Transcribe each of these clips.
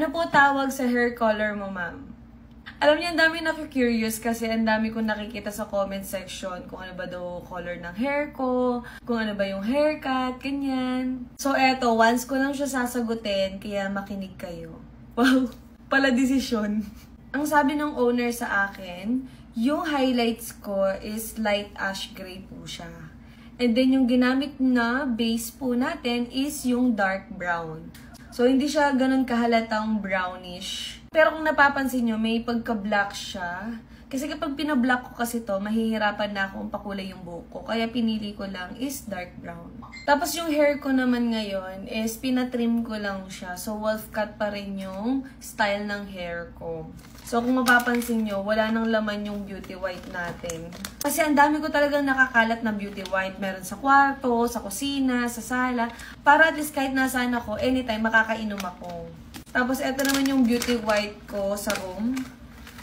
Ano po tawag sa hair color mo, ma'am? Alam niyo, ang dami na-curious kasi ang dami kong nakikita sa comment section kung ano ba daw color ng hair ko, kung ano ba yung haircut, ganyan. So, eto, once ko lang siya sasagutin, kaya makinig kayo. Wow, pala desisyon. Ang sabi ng owner sa akin, yung highlights ko is light ash gray po siya. And then, yung ginamit na base po natin is yung dark brown. So, hindi siya ganun kahalatang brownish. Pero kung napapansin nyo, may pagka-black siya. Kasi kapag pinablock ko kasi to, mahihirapan na akong pakulay yung buhok ko. Kaya pinili ko lang is dark brown. Tapos yung hair ko naman ngayon is pinatrim ko lang siya. So, wolf cut pa rin yung style ng hair ko. So, kung mapapansin nyo, wala nang laman yung beauty white natin. Kasi ang dami ko talagang nakakalat na beauty white. Meron sa kwarto, sa kusina, sa sala. Para at least kahit nasaan ako, anytime makakainom ako. Tapos, eto naman yung beauty white ko sa room.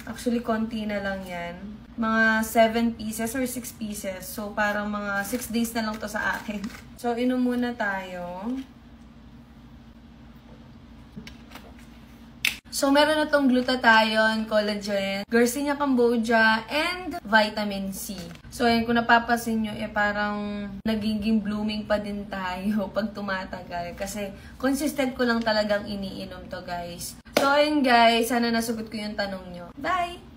Actually, konti na lang yan. Mga 7 pieces or 6 pieces. So, parang mga 6 days na lang to sa akin. So, inom muna tayo. So, meron na tong glutathione, collagen, Garcinia cambogia, and vitamin C. So, ayun, kung napapasin nyo, parang nagiging blooming pa din tayo pag tumatagal. Kasi, consistent ko lang talagang iniinom to, guys. So, ayun, guys. Sana nasagot ko yung tanong nyo. Bye!